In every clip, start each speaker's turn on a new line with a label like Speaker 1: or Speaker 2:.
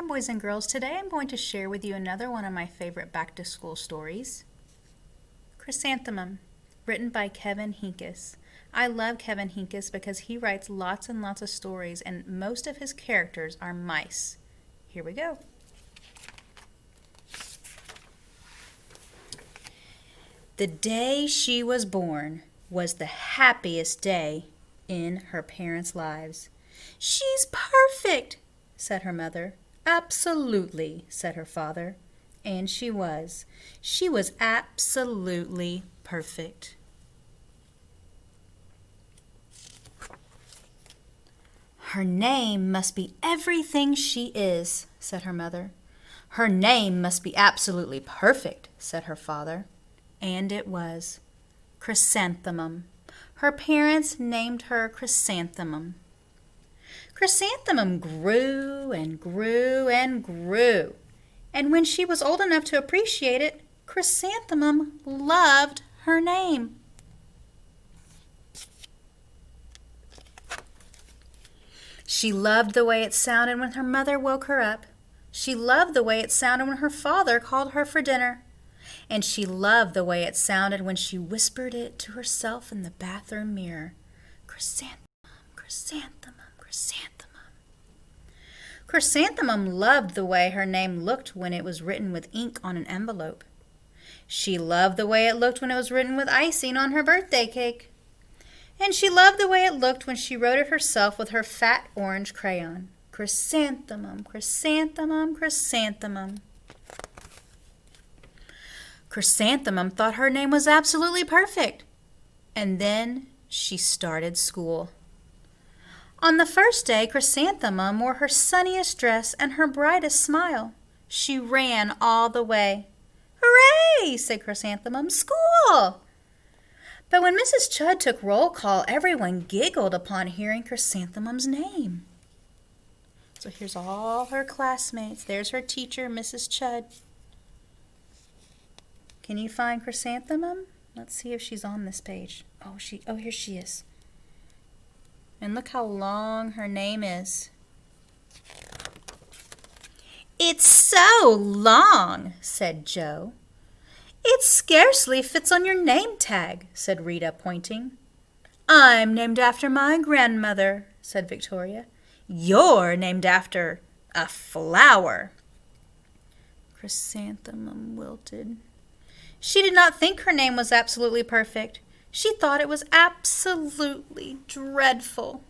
Speaker 1: boys and girls. Today I'm going to share with you another one of my favorite back-to-school stories. Chrysanthemum, written by Kevin Hinckus. I love Kevin Hinckus because he writes lots and lots of stories, and most of his characters are mice. Here we go. The day she was born was the happiest day in her parents' lives. "She's perfect," said her mother. "Absolutely," said her father. And she was. She was absolutely perfect. "Her name must be everything she is," said her mother. "Her name must be absolutely perfect," said her father. And it was. Chrysanthemum. Her parents named her Chrysanthemum. Chrysanthemum grew and grew and grew. And when she was old enough to appreciate it, Chrysanthemum loved her name. She loved the way it sounded when her mother woke her up. She loved the way it sounded when her father called her for dinner. And she loved the way it sounded when she whispered it to herself in the bathroom mirror. Chrysanthemum, chrysanthemum, chrysanthemum. Chrysanthemum loved the way her name looked when it was written with ink on an envelope. She loved the way it looked when it was written with icing on her birthday cake. And she loved the way it looked when she wrote it herself with her fat orange crayon. Chrysanthemum, chrysanthemum, chrysanthemum. Chrysanthemum thought her name was absolutely perfect. And then she started school. On the first day, Chrysanthemum wore her sunniest dress and her brightest smile. She ran all the way. "Hooray!" said Chrysanthemum. "School!" But when Mrs. Chudd took roll call, everyone giggled upon hearing Chrysanthemum's name. So here's all her classmates. There's her teacher, Mrs. Chudd. Can you find Chrysanthemum? Let's see if she's on this page. Oh, here she is. And look how long her name is. "It's so long," said Joe. "It scarcely fits on your name tag," said Rita, pointing. "I'm named after my grandmother," said Victoria. "You're named after a flower." Chrysanthemum wilted. She did not think her name was absolutely perfect. She thought it was absolutely dreadful.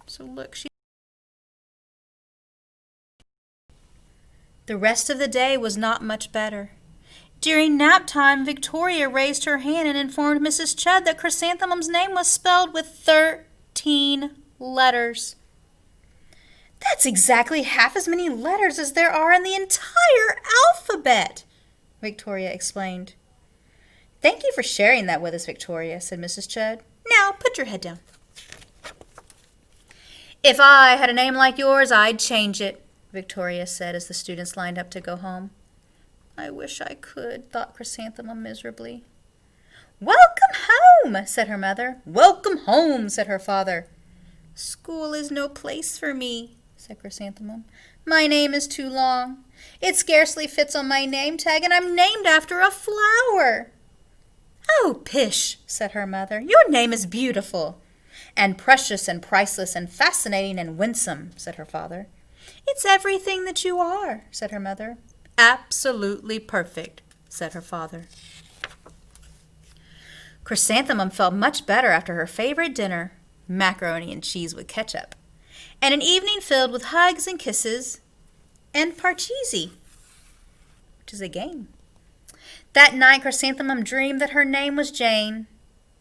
Speaker 1: So look, The rest of the day was not much better. During nap time, Victoria raised her hand and informed Mrs. Chudd that Chrysanthemum's name was spelled with 13 letters. "That's exactly half as many letters as there are in the entire alphabet," Victoria explained. "Thank you for sharing that with us, Victoria," said Mrs. Chudd. "Now, put your head down." "If I had a name like yours, I'd change it," Victoria said as the students lined up to go home. "I wish I could," thought Chrysanthemum miserably. "Welcome home," said her mother. "Welcome home," said her father. "School is no place for me," said Chrysanthemum. "My name is too long. It scarcely fits on my name tag, and I'm named after a flower." "Oh, pish," said her mother. "Your name is beautiful." "And precious and priceless and fascinating and winsome," said her father. "It's everything that you are," said her mother. "Absolutely perfect," said her father. Chrysanthemum felt much better after her favorite dinner, macaroni and cheese with ketchup, and an evening filled with hugs and kisses and parcheesi, which is a game. That night, Chrysanthemum dreamed that her name was Jane.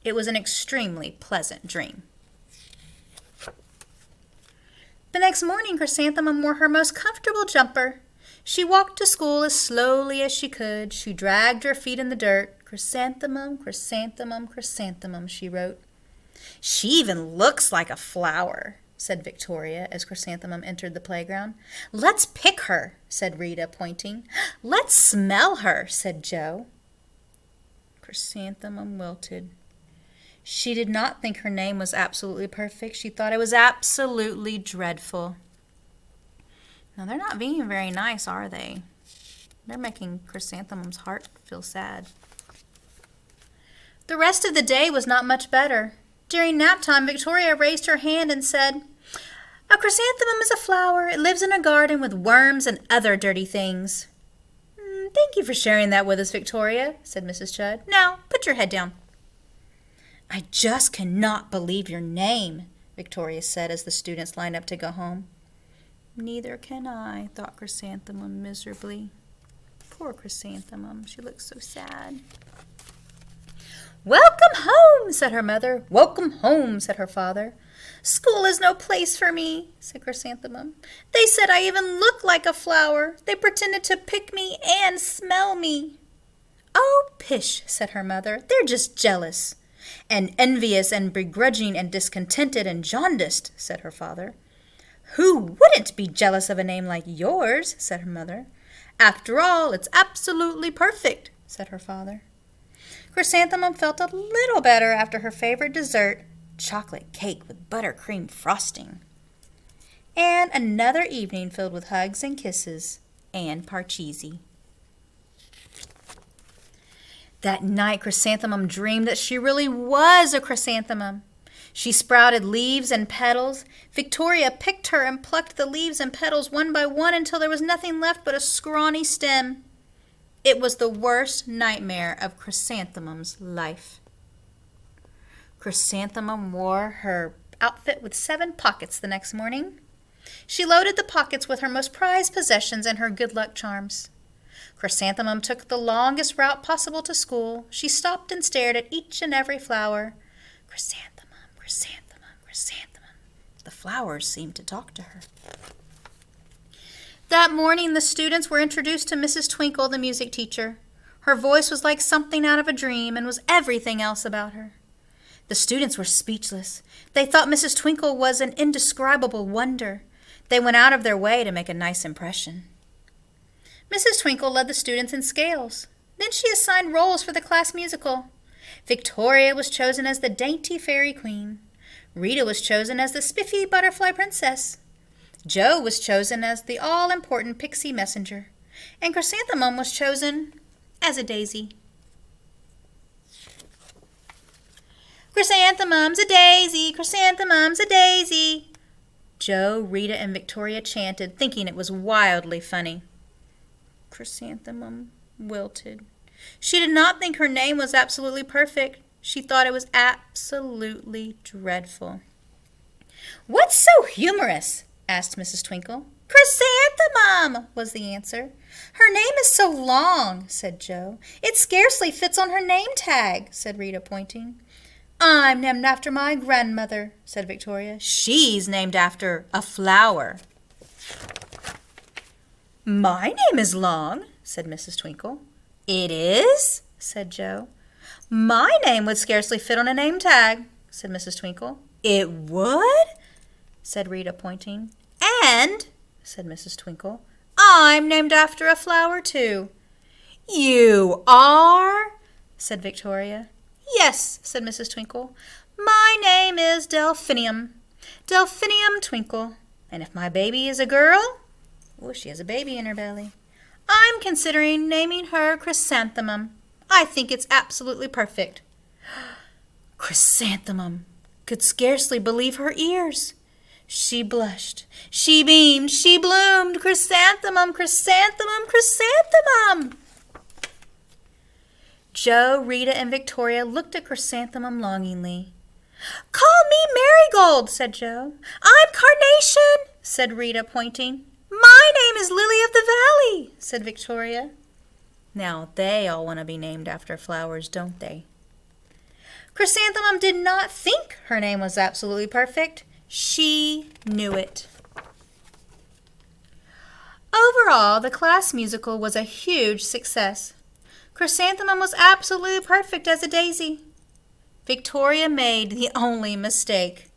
Speaker 1: It was an extremely pleasant dream. The next morning, Chrysanthemum wore her most comfortable jumper. She walked to school as slowly as she could. She dragged her feet in the dirt. "Chrysanthemum, chrysanthemum, chrysanthemum," she wrote. "She even looks like a flower," said Victoria as Chrysanthemum entered the playground. "Let's pick her," said Rita, pointing. "Let's smell her," said Joe. Chrysanthemum wilted. She did not think her name was absolutely perfect. She thought it was absolutely dreadful. Now, they're not being very nice, are they? They're making Chrysanthemum's heart feel sad. The rest of the day was not much better. During nap time, Victoria raised her hand and said, "A chrysanthemum is a flower. It lives in a garden with worms and other dirty things." "Thank you for sharing that with us, Victoria," said Mrs. Chudd. "Now, put your head down." "I just cannot believe your name," Victoria said as the students lined up to go home. "Neither can I," thought Chrysanthemum miserably. Poor Chrysanthemum, she looked so sad. "Welcome home," said her mother. "Welcome home," said her father. "School is no place for me," said Chrysanthemum. "They said I even looked like a flower. They pretended to pick me and smell me." "Oh, pish," said her mother. "They're just jealous." "And envious and begrudging and discontented and jaundiced," said her father. "Who wouldn't be jealous of a name like yours?" said her mother. "After all, it's absolutely perfect," said her father. Chrysanthemum felt a little better after her favorite dessert, chocolate cake with buttercream frosting. And another evening filled with hugs and kisses and parcheesi. That night, Chrysanthemum dreamed that she really was a chrysanthemum. She sprouted leaves and petals. Victoria picked her and plucked the leaves and petals one by one until there was nothing left but a scrawny stem. It was the worst nightmare of Chrysanthemum's life. Chrysanthemum wore her outfit with 7 pockets the next morning. She loaded the pockets with her most prized possessions and her good luck charms. Chrysanthemum took the longest route possible to school. She stopped and stared at each and every flower. Chrysanthemum, chrysanthemum, chrysanthemum. The flowers seemed to talk to her. That morning, the students were introduced to Mrs. Twinkle, the music teacher. Her voice was like something out of a dream and was everything else about her. The students were speechless. They thought Mrs. Twinkle was an indescribable wonder. They went out of their way to make a nice impression. Mrs. Twinkle led the students in scales. Then she assigned roles for the class musical. Victoria was chosen as the dainty fairy queen. Rita was chosen as the spiffy butterfly princess. Jo was chosen as the all-important pixie messenger. And Chrysanthemum was chosen as a daisy. "Chrysanthemum's a daisy, chrysanthemum's a daisy," Jo, Rita, and Victoria chanted, thinking it was wildly funny. Chrysanthemum wilted. She did not think her name was absolutely perfect. She thought it was absolutely dreadful. "What's so humorous?" asked Mrs. Twinkle. "Chrysanthemum," was the answer. "Her name is so long," said Jo. "It scarcely fits on her name tag," said Rita, pointing. "I'm named after my grandmother," said Victoria. "She's named after a flower." "My name is long," said Mrs. Twinkle. "It is?" said Jo. "My name would scarcely fit on a name tag," said Mrs. Twinkle. "It would?" said Rita, pointing. "And," said Mrs. Twinkle, "I'm named after a flower, too." "You are?" said Victoria. "Yes," said Mrs. Twinkle. "My name is Delphinium. Delphinium Twinkle. And if my baby is a girl," she has a baby in her belly, "I'm considering naming her Chrysanthemum. I think it's absolutely perfect." Chrysanthemum could scarcely believe her ears. She blushed, she beamed, she bloomed. Chrysanthemum, chrysanthemum, chrysanthemum! Jo, Rita, and Victoria looked at Chrysanthemum longingly. "Call me Marigold," said Jo. "I'm Carnation," said Rita, pointing. "My name is Lily of the Valley," said Victoria. Now they all want to be named after flowers, don't they? Chrysanthemum did not think her name was absolutely perfect. She knew it. Overall, the class musical was a huge success. Chrysanthemum was absolutely perfect as a daisy. Victoria made the only mistake.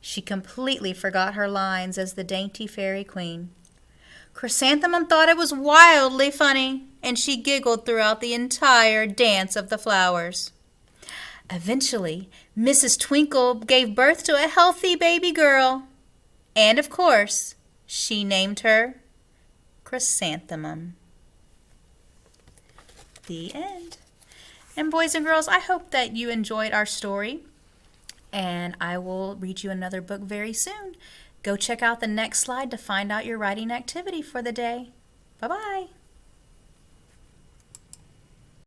Speaker 1: She completely forgot her lines as the dainty fairy queen. Chrysanthemum thought it was wildly funny, and she giggled throughout the entire dance of the flowers. Eventually, Mrs. Twinkle gave birth to a healthy baby girl. And, of course, She named her Chrysanthemum. The end. And boys and girls, I hope that you enjoyed our story, and I will read you another book very soon. Go check out the next slide to find out your writing activity for the day. Bye-bye.